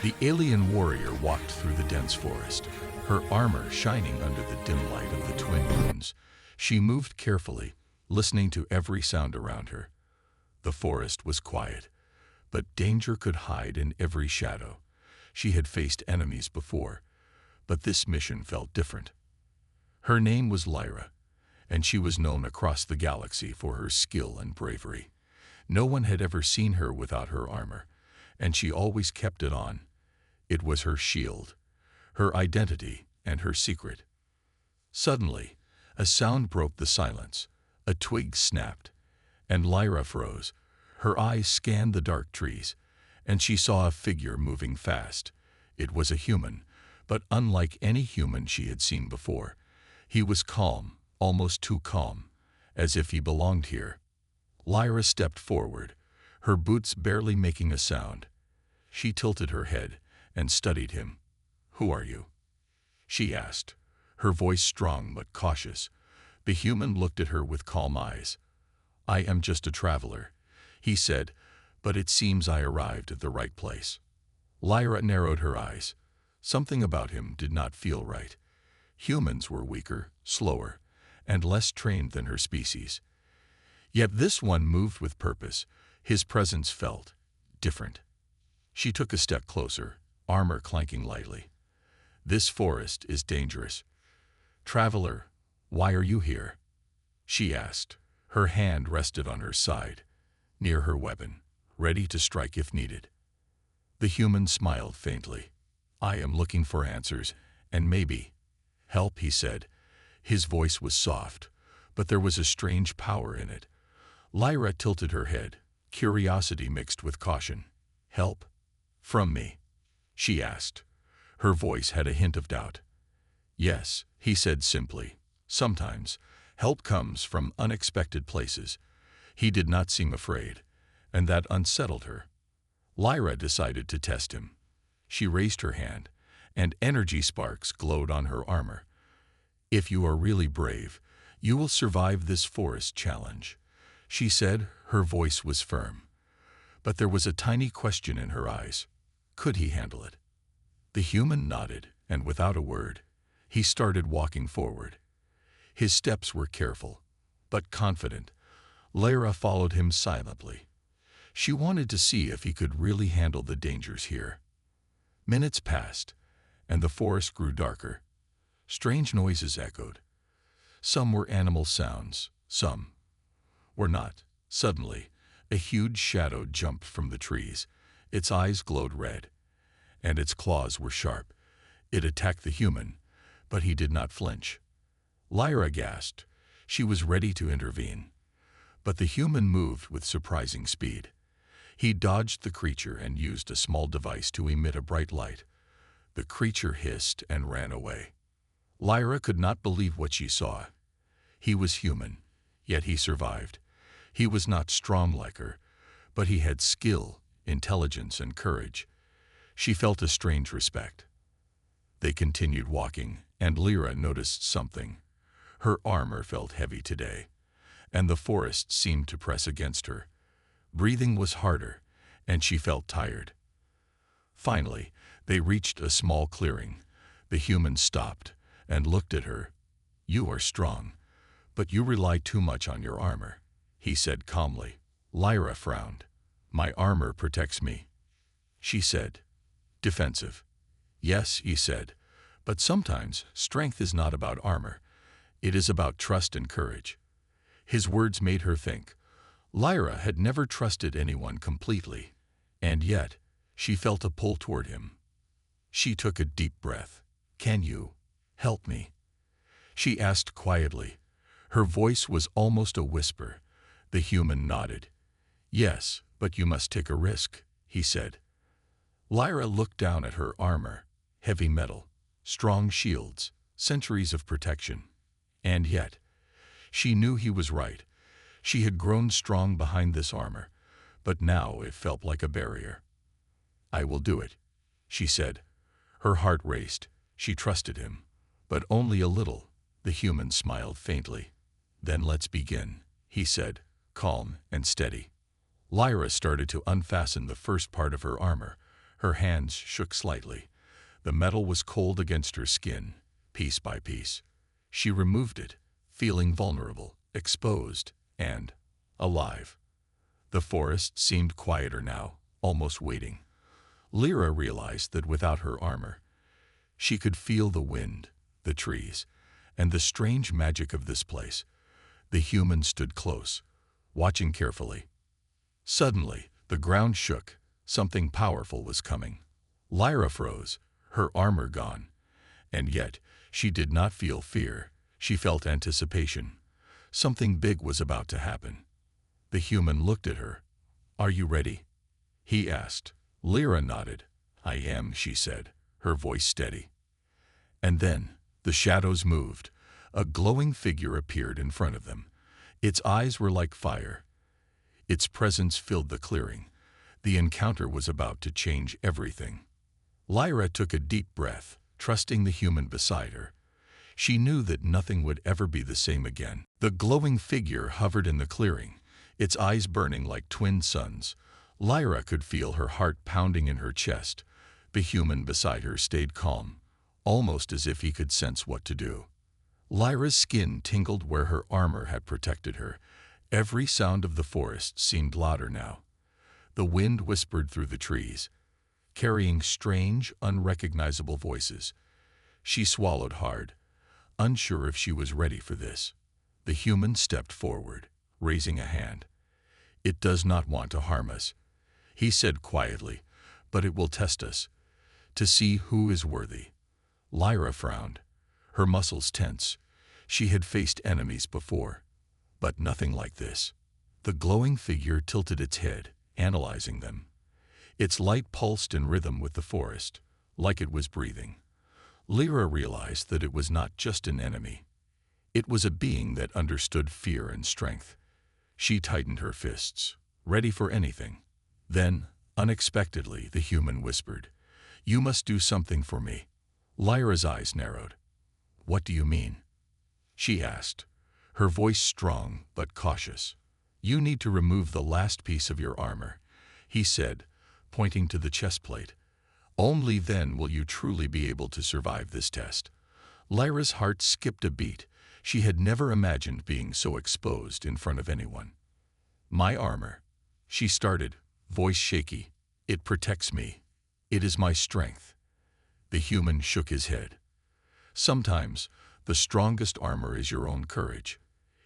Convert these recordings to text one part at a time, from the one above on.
The alien warrior walked through the dense forest, her armor shining under the dim light of the twin moons. She moved carefully, listening to every sound around her. The forest was quiet, but danger could hide in every shadow. She had faced enemies before, but this mission felt different. Her name was Lyra, and she was known across the galaxy for her skill and bravery. No one had ever seen her without her armor, and she always kept it on. It was her shield, her identity, and her secret. Suddenly, a sound broke the silence. A twig snapped, and Lyra froze. Her eyes scanned the dark trees, and she saw a figure moving fast. It was a human, but unlike any human she had seen before. He was calm, almost too calm, as if he belonged here. Lyra stepped forward, her boots barely making a sound. She tilted her head and studied him. "Who are you?" she asked, her voice strong but cautious. The human looked at her with calm eyes. "I am just a traveler," he said, "but it seems I arrived at the right place." Lyra narrowed her eyes. Something about him did not feel right. Humans were weaker, slower, and less trained than her species. Yet this one moved with purpose. His presence felt different. She took a step closer, armor clanking lightly. "This forest is dangerous. Traveler, why are you here?" she asked. Her hand rested on her side, near her weapon, ready to strike if needed. The human smiled faintly. "I am looking for answers, and maybe help," he said. His voice was soft, but there was a strange power in it. Lyra tilted her head, curiosity mixed with caution. "Help? From me?" she asked. Her voice had a hint of doubt. "Yes," he said simply. "Sometimes help comes from unexpected places." He did not seem afraid, and that unsettled her. Lyra decided to test him. She raised her hand, and energy sparks glowed on her armor. "If you are really brave, you will survive this forest challenge," she said. Her voice was firm, but there was a tiny question in her eyes. Could he handle it? The human nodded, and without a word, he started walking forward. His steps were careful, but confident. Lyra followed him silently. She wanted to see if he could really handle the dangers here. Minutes passed, and the forest grew darker. Strange noises echoed. Some were animal sounds, some were not. Suddenly, a huge shadow jumped from the trees. Its eyes glowed red, and its claws were sharp. It attacked the human, but he did not flinch. Lyra gasped. She was ready to intervene. But the human moved with surprising speed. He dodged the creature and used a small device to emit a bright light. The creature hissed and ran away. Lyra could not believe what she saw. He was human, yet he survived. He was not strong like her, but he had skill, intelligence, and courage. She felt a strange respect. They continued walking, and Lyra noticed something. Her armor felt heavy today, and the forest seemed to press against her. Breathing was harder, and she felt tired. Finally, they reached a small clearing. The human stopped and looked at her. "You are strong, but you rely too much on your armor," he said calmly. Lyra frowned. "My armor protects me," she said. Defensive. "Yes," he said, "but sometimes strength is not about armor. It is about trust and courage." His words made her think. Lyra had never trusted anyone completely, and yet she felt a pull toward him. She took a deep breath. "Can you help me?" she asked quietly. Her voice was almost a whisper. The human nodded. "Yes, but you must take a risk," he said. Lyra looked down at her armor. Heavy metal, strong shields, centuries of protection. And yet, she knew he was right. She had grown strong behind this armor, but now it felt like a barrier. "I will do it," she said. Her heart raced. She trusted him, but only a little. The human smiled faintly. "Then let's begin," he said, calm and steady. Lyra started to unfasten the first part of her armor. Her hands shook slightly. The metal was cold against her skin, piece by piece. She removed it, feeling vulnerable, exposed, and alive. The forest seemed quieter now, almost waiting. Lyra realized that without her armor, she could feel the wind, the trees, and the strange magic of this place. The human stood close, watching carefully. Suddenly, the ground shook. Something powerful was coming. Lyra froze, her armor gone. And yet, she did not feel fear. She felt anticipation. Something big was about to happen. The human looked at her. "Are you ready?" he asked. Lyra nodded. "I am," she said, her voice steady. And then, the shadows moved. A glowing figure appeared in front of them. Its eyes were like fire. Its presence filled the clearing. The encounter was about to change everything. Lyra took a deep breath, trusting the human beside her. She knew that nothing would ever be the same again. The glowing figure hovered in the clearing, its eyes burning like twin suns. Lyra could feel her heart pounding in her chest. The human beside her stayed calm, almost as if he could sense what to do. Lyra's skin tingled where her armor had protected her. Every sound of the forest seemed louder now. The wind whispered through the trees, carrying strange, unrecognizable voices. She swallowed hard, unsure if she was ready for this. The human stepped forward, raising a hand. "It does not want to harm us," he said quietly, "but it will test us, to see who is worthy." Lyra frowned, her muscles tense. She had faced enemies before, but nothing like this. The glowing figure tilted its head, analyzing them. Its light pulsed in rhythm with the forest, like it was breathing. Lyra realized that it was not just an enemy. It was a being that understood fear and strength. She tightened her fists, ready for anything. Then, unexpectedly, the human whispered, "You must do something for me." Lyra's eyes narrowed. "What do you mean?" she asked, her voice strong but cautious. "You need to remove the last piece of your armor," he said, pointing to the chest plate. "Only then will you truly be able to survive this test." Lyra's heart skipped a beat. She had never imagined being so exposed in front of anyone. "My armor," she started, voice shaky. "It protects me. It is my strength." The human shook his head. "Sometimes, the strongest armor is your own courage,"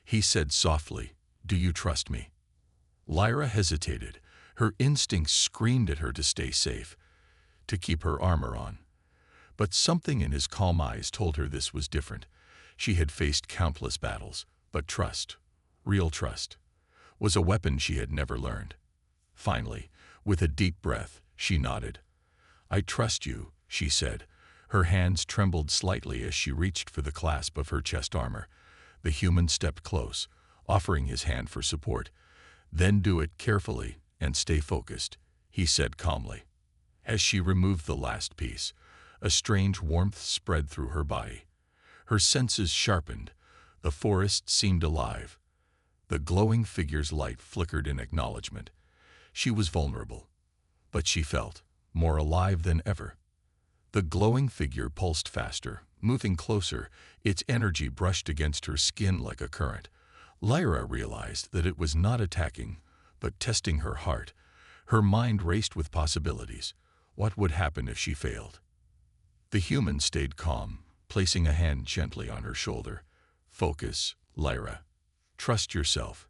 he said softly. "Do you trust me?" Lyra hesitated. Her instincts screamed at her to stay safe, to keep her armor on. But something in his calm eyes told her this was different. She had faced countless battles, but trust, real trust, was a weapon she had never learned. Finally, with a deep breath, she nodded. "I trust you," she said. Her hands trembled slightly as she reached for the clasp of her chest armor. The human stepped close, offering his hand for support. "Then do it carefully and stay focused," he said calmly. As she removed the last piece, a strange warmth spread through her body. Her senses sharpened. The forest seemed alive. The glowing figure's light flickered in acknowledgement. She was vulnerable, but she felt more alive than ever. The glowing figure pulsed faster, moving closer. Its energy brushed against her skin like a current. Lyra realized that it was not attacking, but testing her heart. Her mind raced with possibilities. What would happen if she failed? The human stayed calm, placing a hand gently on her shoulder. "Focus, Lyra. Trust yourself,"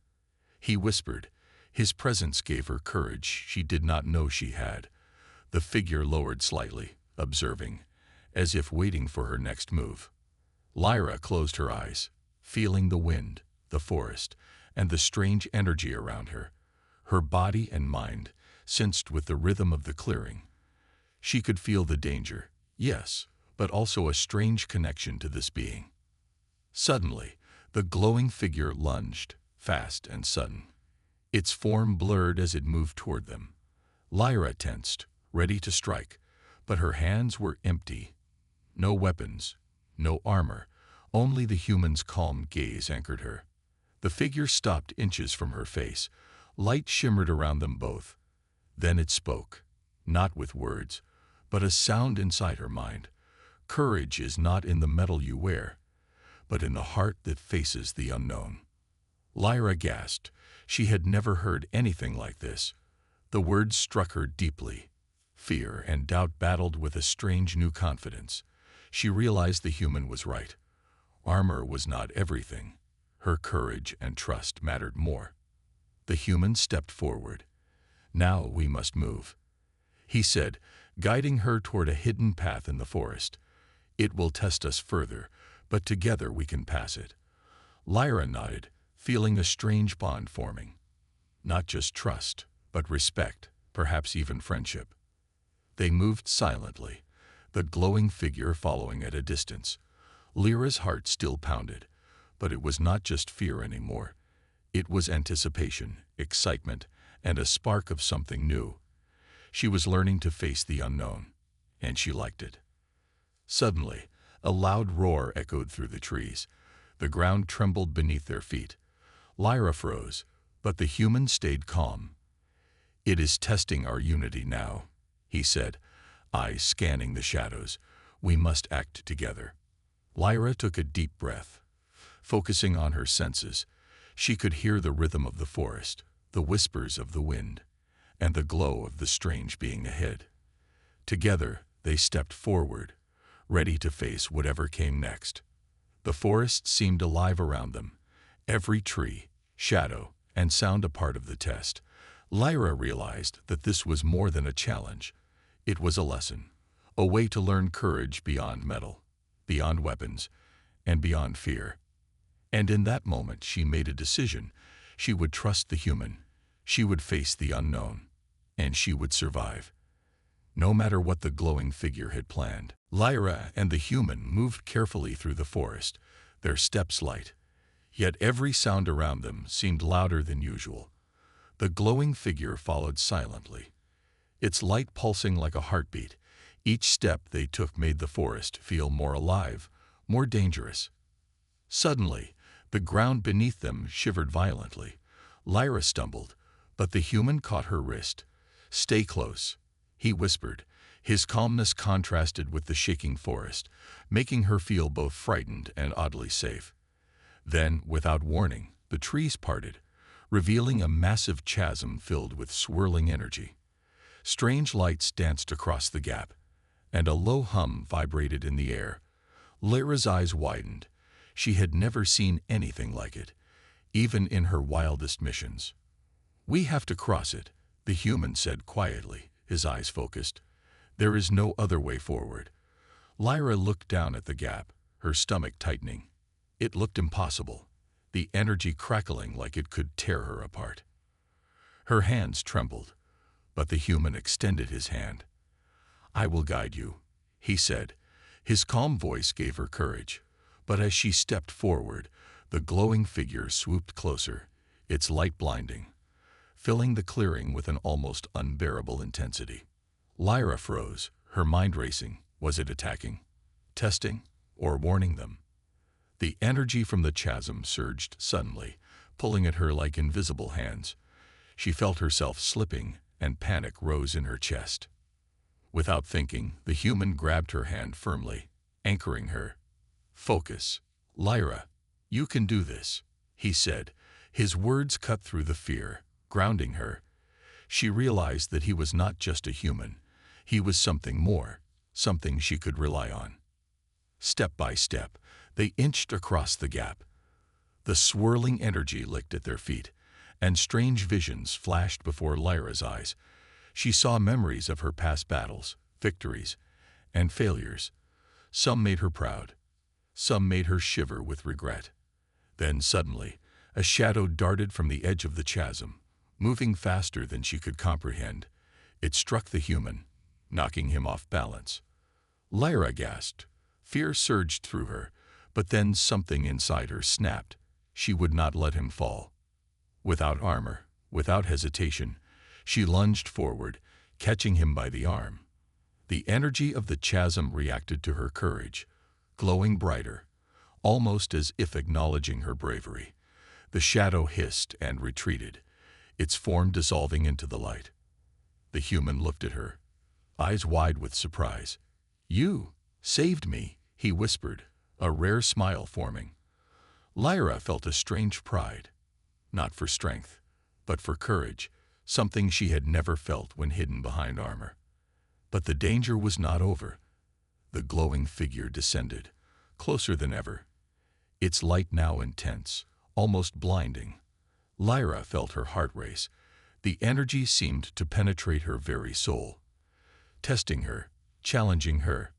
he whispered. His presence gave her courage she did not know she had. The figure lowered slightly, observing, as if waiting for her next move. Lyra closed her eyes, feeling the wind, the forest, and the strange energy around her. Her body and mind sensed with the rhythm of the clearing. She could feel the danger, yes, but also a strange connection to this being. Suddenly, the glowing figure lunged, fast and sudden. Its form blurred as it moved toward them. Lyra tensed, ready to strike, but her hands were empty. No weapons, no armor, only the human's calm gaze anchored her. The figure stopped inches from her face. Light shimmered around them both. Then it spoke. not with words, but a sound inside her mind. Courage is not in the metal you wear, but in the heart that faces the unknown. Lyra gasped. She had never heard anything like this. The words struck her deeply. Fear and doubt battled with a strange new confidence. She realized the human was right. Armor was not everything. Her courage and trust mattered more. The human stepped forward. "Now we must move," he said, guiding her toward a hidden path in the forest. "It will test us further, but together we can pass it." Lyra nodded, feeling a strange bond forming. Not just trust, but respect, perhaps even friendship. They moved silently, the glowing figure following at a distance. Lyra's heart still pounded, but it was not just fear anymore. It was anticipation, excitement, and a spark of something new. She was learning to face the unknown, and she liked it. Suddenly, a loud roar echoed through the trees. The ground trembled beneath their feet. Lyra froze, but the human stayed calm. "It is testing our unity now," he said, eyes scanning the shadows. "We must act together." Lyra took a deep breath. Focusing on her senses, she could hear the rhythm of the forest, the whispers of the wind, and the glow of the strange being ahead. Together, they stepped forward, ready to face whatever came next. The forest seemed alive around them, every tree, shadow, and sound a part of the test. Lyra realized that this was more than a challenge. It was a lesson, a way to learn courage beyond metal, beyond weapons, and beyond fear. And in that moment she made a decision. She would trust the human, she would face the unknown, and she would survive. No matter what the glowing figure had planned. Lyra and the human moved carefully through the forest, their steps light. Yet every sound around them seemed louder than usual. The glowing figure followed silently, its light pulsing like a heartbeat. Each step they took made the forest feel more alive, more dangerous. Suddenly, the ground beneath them shivered violently. Lyra stumbled, but the human caught her wrist. "Stay close," he whispered. His calmness contrasted with the shaking forest, making her feel both frightened and oddly safe. Then, without warning, the trees parted, revealing a massive chasm filled with swirling energy. Strange lights danced across the gap, and a low hum vibrated in the air. Lyra's eyes widened. She had never seen anything like it, even in her wildest missions. "We have to cross it," the human said quietly, his eyes focused. "There is no other way forward." Lyra looked down at the gap, her stomach tightening. It looked impossible, the energy crackling like it could tear her apart. Her hands trembled, but the human extended his hand. "I will guide you," he said. His calm voice gave her courage. But as she stepped forward, the glowing figure swooped closer, its light blinding, filling the clearing with an almost unbearable intensity. Lyra froze, her mind racing. Was it attacking, testing, or warning them? The energy from the chasm surged suddenly, pulling at her like invisible hands. She felt herself slipping, and panic rose in her chest. Without thinking, the human grabbed her hand firmly, anchoring her. "Focus, Lyra. You can do this," he said. His words cut through the fear, grounding her. She realized that he was not just a human. He was something more, something she could rely on. Step by step, they inched across the gap. The swirling energy licked at their feet, and strange visions flashed before Lyra's eyes. She saw memories of her past battles, victories, and failures. Some made her proud. Some made her shiver with regret. Then suddenly, a shadow darted from the edge of the chasm, moving faster than she could comprehend. It struck the human, knocking him off balance. Lyra gasped. Fear surged through her, but then something inside her snapped. She would not let him fall. Without armor, without hesitation, she lunged forward, catching him by the arm. The energy of the chasm reacted to her courage, glowing brighter, almost as if acknowledging her bravery. The shadow hissed and retreated, its form dissolving into the light. The human looked at her, eyes wide with surprise. "You saved me," he whispered, a rare smile forming. Lyra felt a strange pride, not for strength, but for courage, something she had never felt when hidden behind armor. But the danger was not over. The glowing figure descended, closer than ever, its light now intense, almost blinding. Lyra felt her heart race. The energy seemed to penetrate her very soul, testing her, challenging her.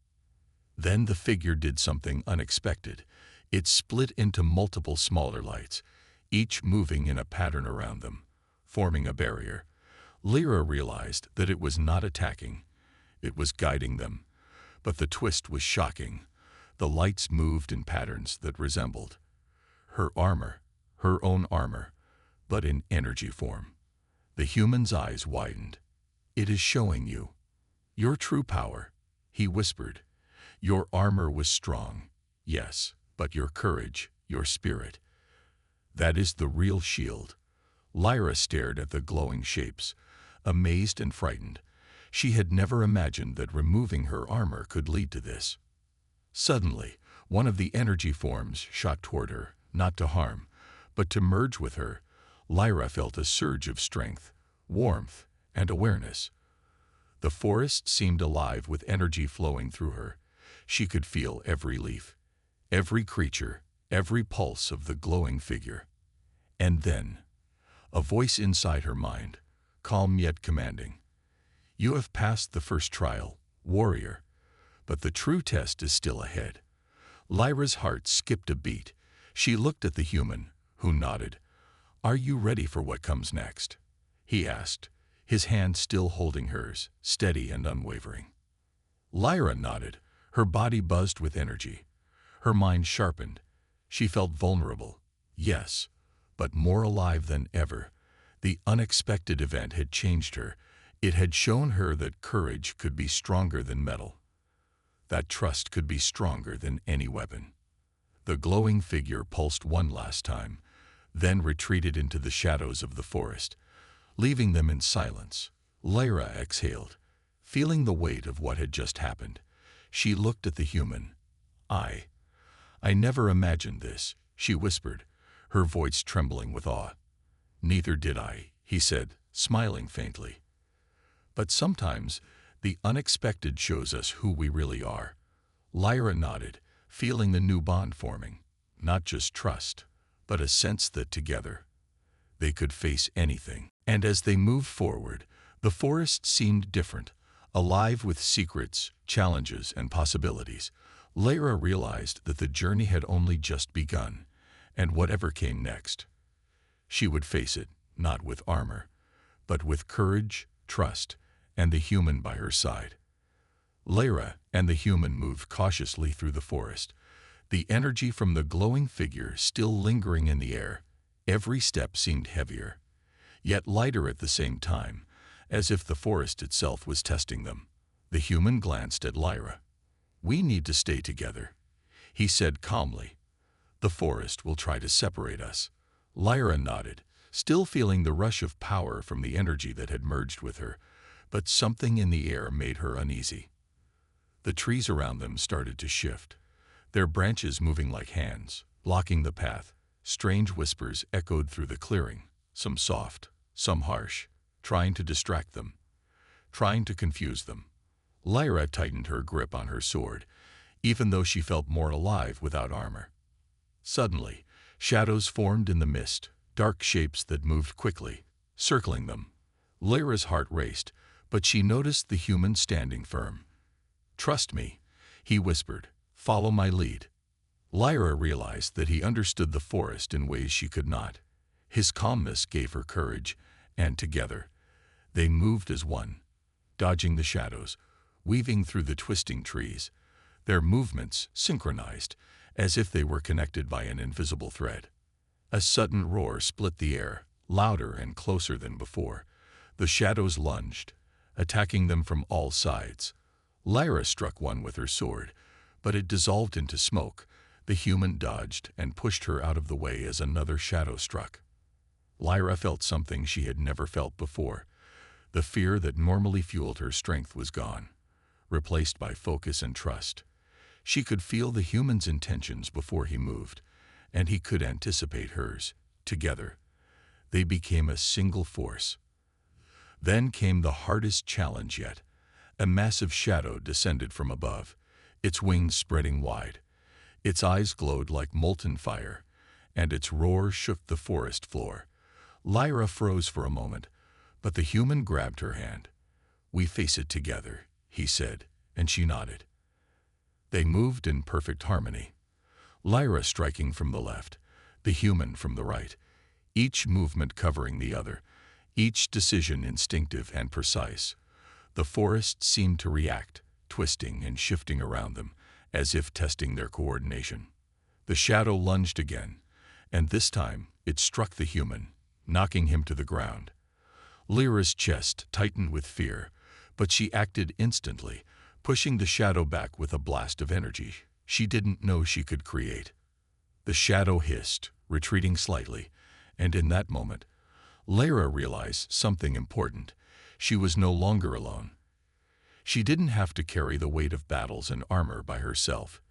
Then the figure did something unexpected. It split into multiple smaller lights, each moving in a pattern around them, forming a barrier. Lyra realized that it was not attacking, it was guiding them. But the twist was shocking. The lights moved in patterns that resembled her armor, her own armor, but in energy form. The human's eyes widened. "It is showing you your true power," he whispered. "Your armor was strong, yes, but your courage, your spirit, that is the real shield." Lyra stared at the glowing shapes, amazed and frightened. She had never imagined that removing her armor could lead to this. Suddenly, one of the energy forms shot toward her, not to harm, but to merge with her. Lyra felt a surge of strength, warmth, and awareness. The forest seemed alive with energy flowing through her. She could feel every leaf, every creature, every pulse of the glowing figure. And then, a voice inside her mind, calm yet commanding. "You have passed the first trial, warrior, but the true test is still ahead." Lyra's heart skipped a beat. She looked at the human, who nodded. "Are you ready for what comes next?" he asked, his hand still holding hers, steady and unwavering. Lyra nodded, her body buzzed with energy. Her mind sharpened. She felt vulnerable, yes, but more alive than ever. The unexpected event had changed her. It had shown her that courage could be stronger than metal, that trust could be stronger than any weapon. The glowing figure pulsed one last time, then retreated into the shadows of the forest, leaving them in silence. Lyra exhaled, feeling the weight of what had just happened. She looked at the human. I never imagined this," she whispered, her voice trembling with awe. "Neither did I," he said, smiling faintly. "But sometimes the unexpected shows us who we really are." Lyra nodded, feeling the new bond forming. Not just trust, but a sense that together they could face anything. And as they moved forward, the forest seemed different, alive with secrets, challenges, and possibilities. Lyra realized that the journey had only just begun, and whatever came next, she would face it, not with armor, but with courage, trust, and the human by her side. Lyra and the human moved cautiously through the forest, the energy from the glowing figure still lingering in the air. Every step seemed heavier, yet lighter at the same time, as if the forest itself was testing them. The human glanced at Lyra. "We need to stay together," he said calmly. "The forest will try to separate us." Lyra nodded, still feeling the rush of power from the energy that had merged with her, but something in the air made her uneasy. The trees around them started to shift, their branches moving like hands, blocking the path. Strange whispers echoed through the clearing, some soft, some harsh, trying to distract them, trying to confuse them. Lyra tightened her grip on her sword, even though she felt more alive without armor. Suddenly, shadows formed in the mist, dark shapes that moved quickly, circling them. Lyra's heart raced, but she noticed the human standing firm. "Trust me," he whispered. "Follow my lead." Lyra realized that he understood the forest in ways she could not. His calmness gave her courage, and together, they moved as one, dodging the shadows, weaving through the twisting trees, their movements synchronized, as if they were connected by an invisible thread. A sudden roar split the air, louder and closer than before. The shadows lunged, attacking them from all sides. Lyra struck one with her sword, but it dissolved into smoke. The human dodged and pushed her out of the way as another shadow struck. Lyra felt something she had never felt before, The fear that normally fueled her strength was gone, replaced by focus and trust. She could feel the human's intentions before he moved, and he could anticipate hers. Together, they became a single force. Then came the hardest challenge yet. A massive shadow descended from above, its wings spreading wide. Its eyes glowed like molten fire, and its roar shook the forest floor. Lyra froze for a moment, but the human grabbed her hand. "We face it together," he said, and she nodded. They moved in perfect harmony. Lyra striking from the left, the human from the right, each movement covering the other, each decision instinctive and precise. The forest seemed to react, twisting and shifting around them, as if testing their coordination. The shadow lunged again, and this time it struck the human, knocking him to the ground. Lyra's chest tightened with fear, but she acted instantly, pushing the shadow back with a blast of energy she didn't know she could create. The shadow hissed, retreating slightly, and in that moment, Lyra realized something important. She was no longer alone. She didn't have to carry the weight of battles and armor by herself.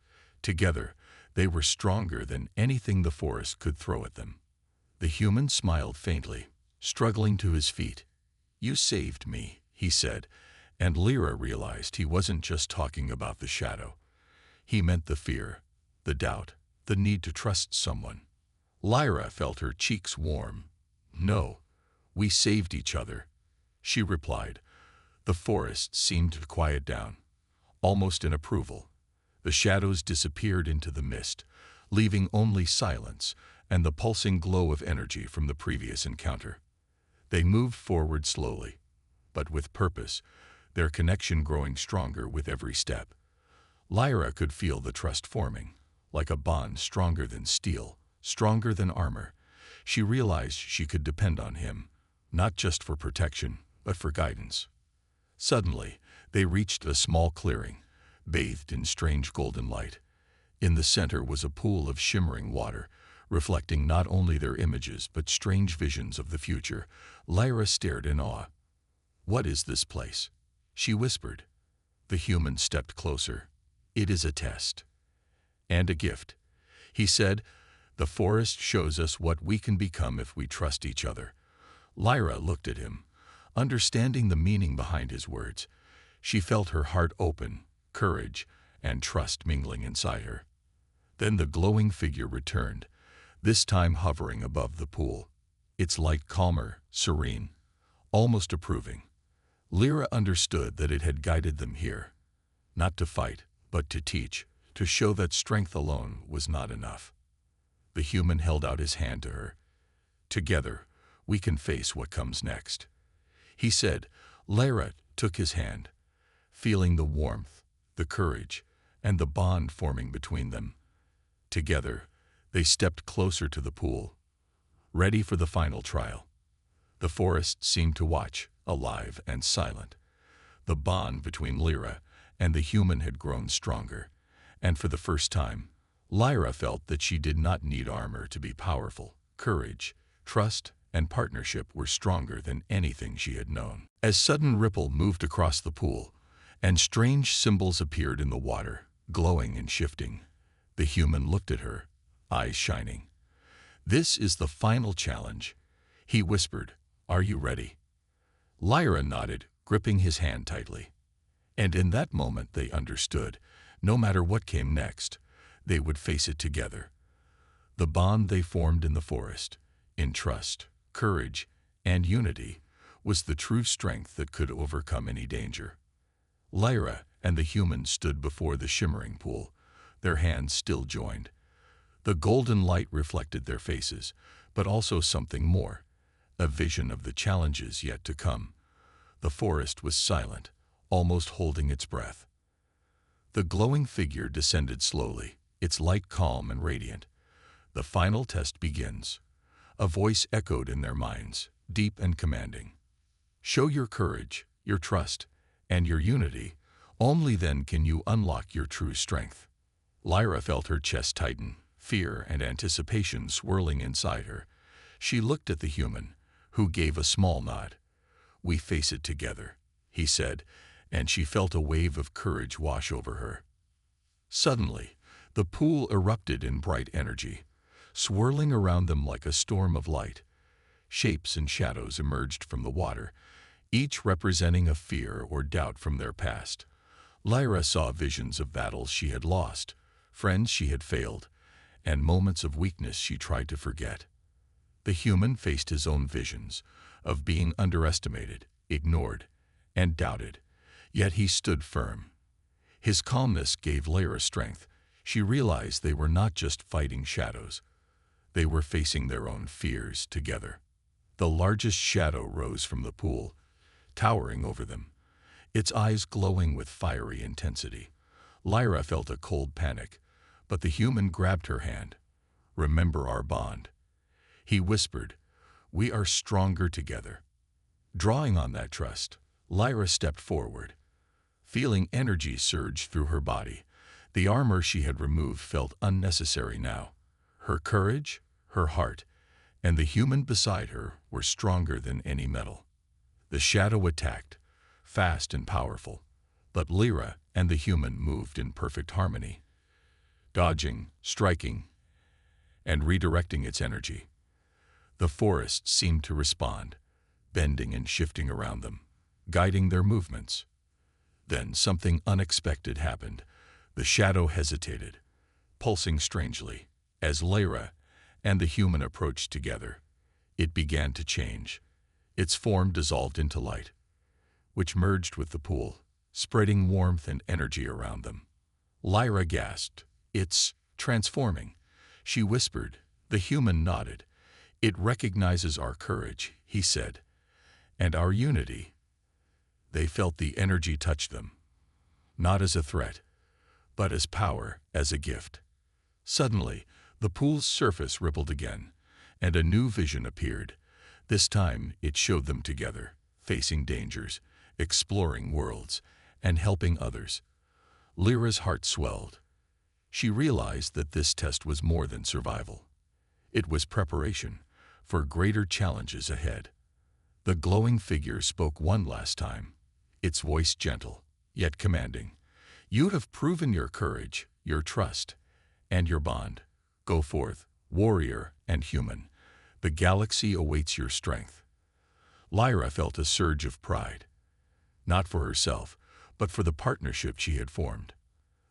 Together, they were stronger than anything the forest could throw at them. The human smiled faintly, struggling to his feet. "You saved me," he said, and Lyra realized he wasn't just talking about the shadow. He meant the fear, the doubt, the need to trust someone. Lyra felt her cheeks warm. "No, we saved each other," she replied. The forest seemed to quiet down, almost in approval. The shadows disappeared into the mist, leaving only silence and the pulsing glow of energy from the previous encounter. They moved forward slowly, but with purpose, their connection growing stronger with every step. Lyra could feel the trust forming, like a bond stronger than steel, stronger than armor. She realized she could depend on him, not just for protection, but for guidance. Suddenly, they reached a small clearing, bathed in strange golden light. In the center was a pool of shimmering water, reflecting not only their images but strange visions of the future. Lyra stared in awe. "What is this place?" she whispered. The human stepped closer. "It is a test." "And a gift," he said. "The forest shows us what we can become if we trust each other." Lyra looked at him, understanding the meaning behind his words. She felt her heart open, courage and trust mingling inside her. Then the glowing figure returned, this time hovering above the pool, its light calmer, serene, almost approving. Lyra understood that it had guided them here, not to fight, but to teach, to show that strength alone was not enough. The human held out his hand to her. "Together, we can face what comes next," he said. Lyra took his hand, feeling the warmth, the courage, and the bond forming between them. Together, they stepped closer to the pool, ready for the final trial. The forest seemed to watch, alive and silent. The bond between Lyra and the human had grown stronger, and for the first time, Lyra felt that she did not need armor to be powerful. Courage, trust, and partnership were stronger than anything she had known. As sudden ripple moved across the pool, and strange symbols appeared in the water, glowing and shifting, the human looked at her, eyes shining. "This is the final challenge," he whispered. "Are you ready?" Lyra nodded, gripping his hand tightly. And in that moment they understood, no matter what came next, they would face it together. The bond they formed in the forest, in trust, courage, and unity, was the true strength that could overcome any danger. Lyra and the human stood before the shimmering pool, their hands still joined. The golden light reflected their faces, but also something more, a vision of the challenges yet to come. The forest was silent, almost holding its breath. The glowing figure descended slowly, its light calm and radiant. "The final test begins." A voice echoed in their minds, deep and commanding. "Show your courage, your trust, and your unity. Only then can you unlock your true strength." Lyra felt her chest tighten, fear and anticipation swirling inside her. She looked at the human, who gave a small nod. "We face it together," he said, and she felt a wave of courage wash over her. Suddenly, the pool erupted in bright energy, swirling around them like a storm of light. Shapes and shadows emerged from the water, each representing a fear or doubt from their past. Lyra saw visions of battles she had lost, friends she had failed, and moments of weakness she tried to forget. The human faced his own visions of being underestimated, ignored, and doubted, yet he stood firm. His calmness gave Lyra strength. She realized they were not just fighting shadows. They were facing their own fears together. The largest shadow rose from the pool, towering over them, its eyes glowing with fiery intensity. Lyra felt a cold panic, but the human grabbed her hand. "Remember our bond," he whispered. "We are stronger together." Drawing on that trust, Lyra stepped forward. Feeling energy surge through her body, the armor she had removed felt unnecessary now. Her courage, her heart, and the human beside her were stronger than any metal. The shadow attacked, fast and powerful, but Lyra and the human moved in perfect harmony, dodging, striking, and redirecting its energy. The forest seemed to respond, bending and shifting around them, guiding their movements. Then something unexpected happened. The shadow hesitated, pulsing strangely. As Lyra and the human approached together, it began to change. Its form dissolved into light, which merged with the pool, spreading warmth and energy around them. Lyra gasped. "It's transforming," she whispered. The human nodded. "It recognizes our courage," he said, "and our unity." They felt the energy touch them, not as a threat, but as power, as a gift. Suddenly, the pool's surface rippled again, and a new vision appeared. This time, it showed them together, facing dangers, exploring worlds, and helping others. Lyra's heart swelled. She realized that this test was more than survival. It was preparation for greater challenges ahead. The glowing figure spoke one last time, its voice gentle, yet commanding. "You have proven your courage, your trust, and your bond. Go forth, warrior and human. The galaxy awaits your strength." Lyra felt a surge of pride, not for herself, but for the partnership she had formed.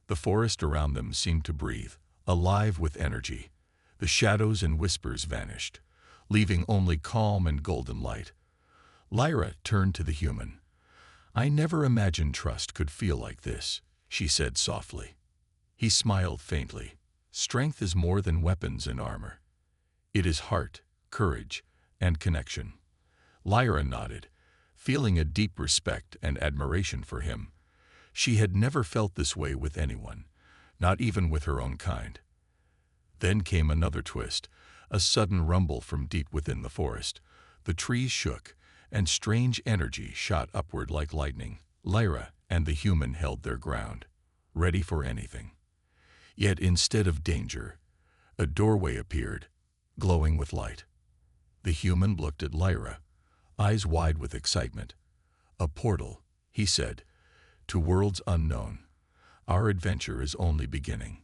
The forest around them seemed to breathe, alive with energy. The shadows and whispers vanished, leaving only calm and golden light. Lyra turned to the human. "I never imagined trust could feel like this," she said softly. He smiled faintly. "Strength is more than weapons and armor. It is heart, courage, and connection." Lyra nodded, feeling a deep respect and admiration for him. She had never felt this way with anyone, not even with her own kind. Then came another twist, a sudden rumble from deep within the forest. The trees shook, and strange energy shot upward like lightning. Lyra and the human held their ground, ready for anything. Yet instead of danger, a doorway appeared, glowing with light. The human looked at Lyra, eyes wide with excitement. "A portal," he said, "to worlds unknown. Our adventure is only beginning."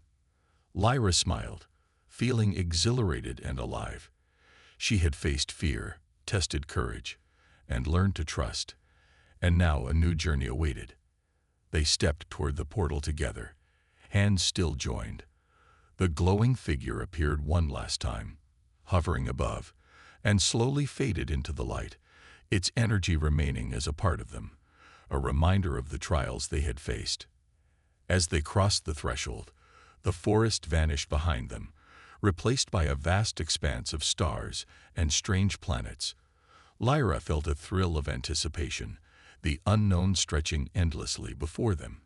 Lyra smiled, feeling exhilarated and alive. She had faced fear, tested courage, and learned to trust, and now a new journey awaited. They stepped toward the portal together, hands still joined. The glowing figure appeared one last time, hovering above, and slowly faded into the light, its energy remaining as a part of them, a reminder of the trials they had faced. As they crossed the threshold, the forest vanished behind them, replaced by a vast expanse of stars and strange planets. Lyra felt a thrill of anticipation, the unknown stretching endlessly before them.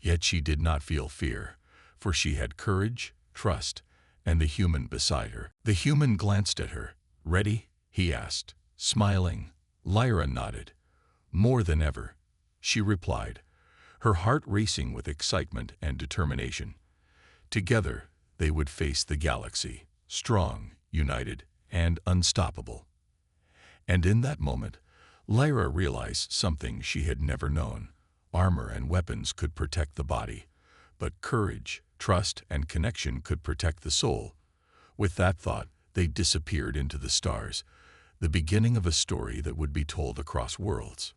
Yet she did not feel fear, for she had courage, trust, and the human beside her. The human glanced at her. "Ready?" he asked, smiling. Lyra nodded. "More than ever," she replied, her heart racing with excitement and determination. Together, they would face the galaxy, strong, united, and unstoppable. And in that moment, Lyra realized something she had never known. Armor and weapons could protect the body, but courage, trust, and connection could protect the soul. With that thought, they disappeared into the stars, the beginning of a story that would be told across worlds.